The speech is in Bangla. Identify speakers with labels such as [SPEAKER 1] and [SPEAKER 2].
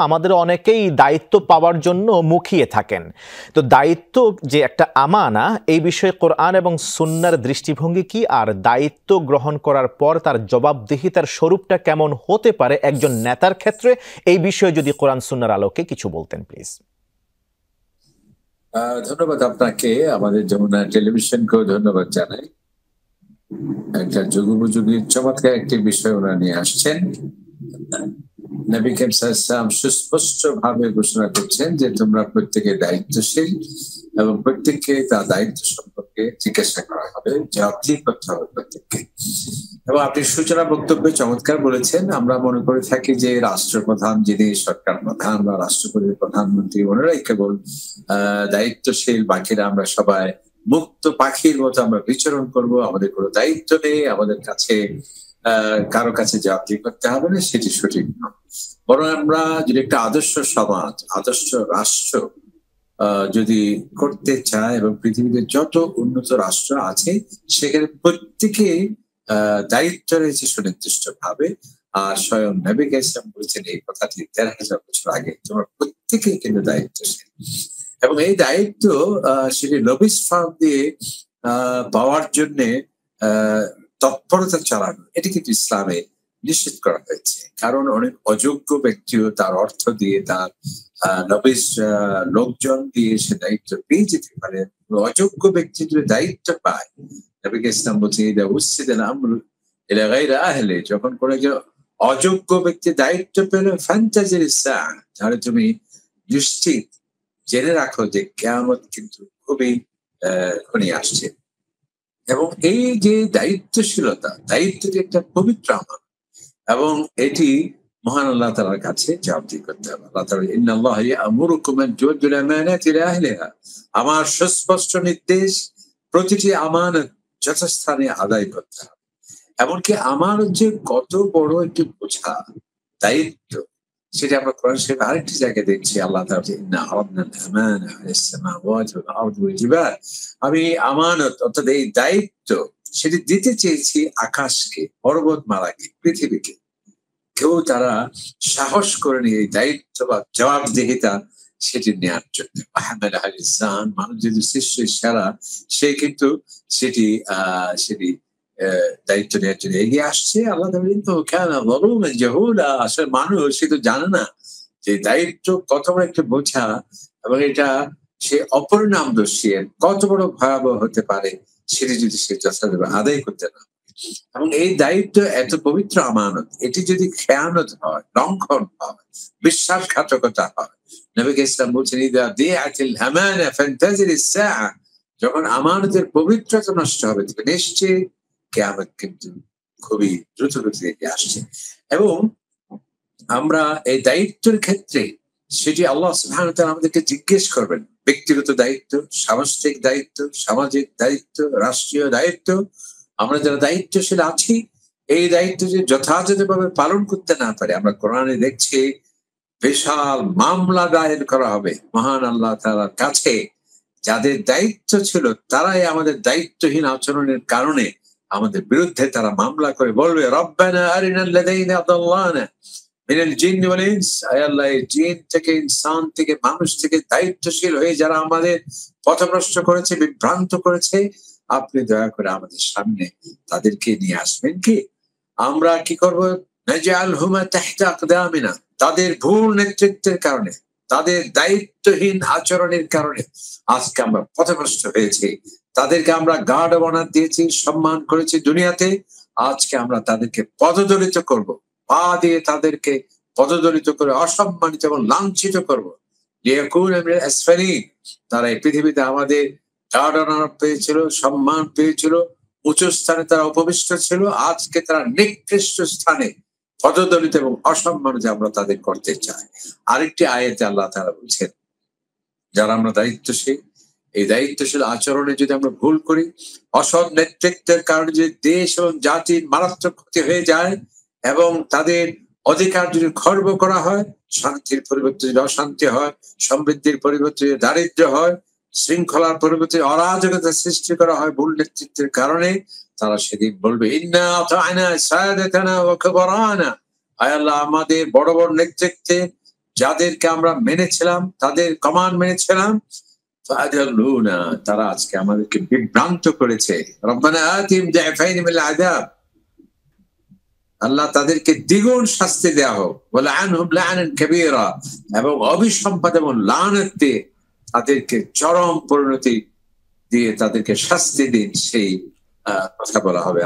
[SPEAKER 1] আমাদের অনেকেই দায়িত্ব পাওয়ার জন্য মুখিয়ে থাকেন। তো দায়িত্ব যে একটা আমানা, এই বিষয়ে কোরআন এবং সুন্নাহর দৃষ্টিভঙ্গি কি, আর দায়িত্ব গ্রহণ করার পর তার জবাবদিহিতার স্বরূপটা কেমন হতে পারে একজন নেতার ক্ষেত্রে, এই বিষয়ে যদি কোরআন সুন্নাহর আলোকে কিছু বলতেন প্লিজ।
[SPEAKER 2] ধন্যবাদ আপনাকে, আমাদের যমুনা টেলিভিশনকেও ধন্যবাদ জানাই। একটা যুগোপযোগী চমৎকার একটি বিষয় ওরা নিয়ে আসছেন। নবী করিম সাল্লাল্লাহু আলাইহি ওয়াসাল্লাম সুস্পষ্ট ভাবে ঘোষণা করছেন যে তোমরা প্রত্যেকে দায়িত্বশীল এবং প্রত্যেককে তার দায়িত্ব সম্পর্কে জিজ্ঞাসা করা হবে, জবাবদিহি করতে হবে প্রত্যেককে। এবং আপনি সূচনা বক্তব্যে চমৎকার বলেছেন। আমরা মনে করে থাকি যে রাষ্ট্রপ্রধান, যিনি সরকার প্রধান বা রাষ্ট্রপতি, প্রধানমন্ত্রী, ওনারাই কেবল দায়িত্বশীল, বাকিরা আমরা সবাই মুক্ত পাখির মতো আমরা বিচরণ করব, আমাদের কোনো দায়িত্ব নেই, আমাদের কাছে কারো কাছে জবাবদিহি করতে হবে না, সেটি সঠিক নয়। বরং আমরা যদি একটা আদর্শ সমাজ, আদর্শ রাষ্ট্র যদি করতে চায় এবং পৃথিবীতে যত উন্নত রাষ্ট্র আছে সেখানে প্রত্যেকে দায়িত্ব রয়েছে সুনির্দিষ্ট ভাবে। আর স্বয়ং নবী ইসলাম বলেছেন এই কথাটি ১৩,০০০ বছর আগে, তোমরা প্রত্যেকেই কিন্তু দায়িত্বশীল। এবং এই দায়িত্ব সেটি লবিস ফার্ম দিয়ে পাওয়ার জন্য তৎপরতা চালানো, এটি কিন্তু ইসলামে নিশ্চিত করা হয়েছে। কারণ অনেক অযোগ্য ব্যক্তিও তার অর্থ দিয়ে, তার লবিস লোকজন দিয়ে সে দায়িত্ব পেয়ে যেতে পারে। অযোগ্য ব্যক্তি যদি দায়িত্ব পায়, নবী ইসলাম বলছে যখন কোনো অযোগ্য ব্যক্তি দায়িত্ব পেল, তাহলে তুমি নিশ্চিত জেনে রাখো যে কিয়ামত কিন্তু খুবই ঘনিয়ে আসছে। এবং এই যে দায়িত্বশীলতা, দায়িত্বটি একটা পবিত্র আমানত এবং এটি মহান আল্লাহ তাআলার কাছে জবাবদিহি করতে হবে। আল্লাহ তাআলা ইন্নাল্লাহা ইয়া'মুরুকুম আন তু'আদ্দুল আমানাতি ইলা আহলিহা, আমার সুস্পষ্ট নির্দেশ প্রতিটি আমানত যথাস্থানে আদায় করতে হবে। এমনকি আমার যে কত বড় একটি বোঝা দায়িত্ব, সেটা আমরা কোরআন শরীফে আরেকটি জায়গায় দেখছি। আল্লাহ তাআলা ইন্না আরাদনাল আমানা আলাস সামাওয়াতি ওয়াল আরদি ওয়াল জিবাল, আমি আমানত অর্থাৎ এই দায়িত্ব সেটি দিতে চেয়েছি আকাশকে, পর্বতমালাকে, পৃথিবীকে। কেউ তারা সাহস করেনি এই দায়িত্ব বা জবাবদিহিতা সেটি নেওয়ার জন্য। মানুষ যদি সৃষ্টির সেরা, সে কিন্তু সেটি দায়িত্ব নেওয়ার জন্য এগিয়ে আসছে। আল্লাহ আসলে মানুষ সে তো জানে না যে দায়িত্ব কত বড় একটা বোঝা এবং এটা সে অপরিণামদর্শী কত বড় ভয়াবহ হতে পারে সেটি যদি সে যথাযথভাবে আদায় করতে না। এবং এই দায়িত্ব এত পবিত্র আমানত, এটি যদি খেয়ানত হয়, লঙ্ঘন হয়, বিশ্বাসঘাতকতা হয়, নবী ইসলাম বলছেন যখন আমানতের পবিত্রতা নষ্ট হবে, নিশ্চয়ই কিয়ামত কিন্তু খুবই দ্রুত গতিতে আসছে। এবং আমরা এই দায়িত্বের ক্ষেত্রে সেটি আল্লাহ সুবহানাহু ওয়া তাআলা আমাদেরকে জিজ্ঞেস করবেন। ব্যক্তিগত দায়িত্ব, সামাজিক দায়িত্ব, সামাজিক দায়িত্ব, রাষ্ট্রীয় দায়িত্ব। আমরা যারা দায়িত্বশীল আছি, এই দায়িত্ব যে যথাযথভাবে পালন করতে না পারে, আমরা কোরআনে দেখছি বিশাল মামলা দায়ের করা হবে মহান আল্লাহ তাআলার কাছে। যাদের দায়িত্ব ছিল তারাই আমাদের দায়িত্বহীন আচরণের কারণে আমাদের বিরুদ্ধে তারা মামলা করে বলবে, রব্বানা আরিনাল লাযীনা আদাল্লানা মিনাল জিন্নি ওয়াল ইনস, আয় আল্লাহ, জিন থেকে, ইনসান থেকে, মানুষ থেকে দায়িত্বশীল হয়ে যারা আমাদের পথভ্রষ্ট করেছে, বিভ্রান্ত করেছে, আপনি দয়া করে আমাদের সামনে তাদেরকে নিয়ে আসবেন। কি আমরা কি করব? নাজআলহুমা তাহতা আকদামিনা, তাদের ভুল নেতৃত্বের কারণে, তাদের দায়িত্বহীন আচরণের কারণে আজকে আমরা পথভ্রষ্ট হয়েছি। তাদেরকে আমরা গার্ড অব অনার দিয়েছি, সম্মান করেছি দুনিয়াতে, আজকে আমরা তাদেরকে পদদলিত করব, পা দিয়ে তাদেরকে পদদলিত করে অসম্মানিত এবং লাঞ্ছিত করবো। তারা এই পৃথিবীতে আমাদের গার্ড অব অনার পেয়েছিল, সম্মান পেয়েছিল, উঁচু স্থানে তারা উপবিষ্ট ছিল, আজকে তারা নিকৃষ্ট স্থানে পদদলিত এবং অসম্মানিত আমরা তাদের করতে চাই। আরেকটি আয়াতে আল্লাহ তাআলা বলছেন, যারা আমরা দায়িত্বশীল, এই দায়িত্বশীল আচরণে যদি আমরা ভুল করি, অসৎ নেতৃত্বের কারণে যদি দেশ এবং জাতির মারাত্মক ক্ষতি হয়ে যায় এবং তাদের অধিকার যদি খর্ব করা হয়, শান্তির পরিবর্তে যদি অশান্তি হয়, সমৃদ্ধির পরিবর্তে দারিদ্র্য হয়, শৃঙ্খলার পরিবর্তে অরাজকতা সৃষ্টি করা হয় ভুল নেতৃত্বের কারণে, তারা সেদিন বলবে ইন্না আতা'না সাদাতানা ওয়া কুবারানা, আয় আল্লাহ, আমাদের বড় বড় নেতৃত্বে যাদেরকে আমরা মেনেছিলাম, তাদের কমান্ড মেনেছিলাম, তারা আজকে আমাদেরকে বিভ্রান্ত করেছে। রব্বানা আতিহিম দি'ফাইনি মিনাল আযাব, আল্লাহ তাদেরকে দ্বিগুণ শাস্তি দেয়া হোক, ওয়ালআনহুম লা'নান কাবীরা, এবং অভিসম্পাদ এবং লানত দিয়ে তাদেরকে চরম পরিণতি দিয়ে তাদেরকে শাস্তি দিন, সেই কথা বলা হবে।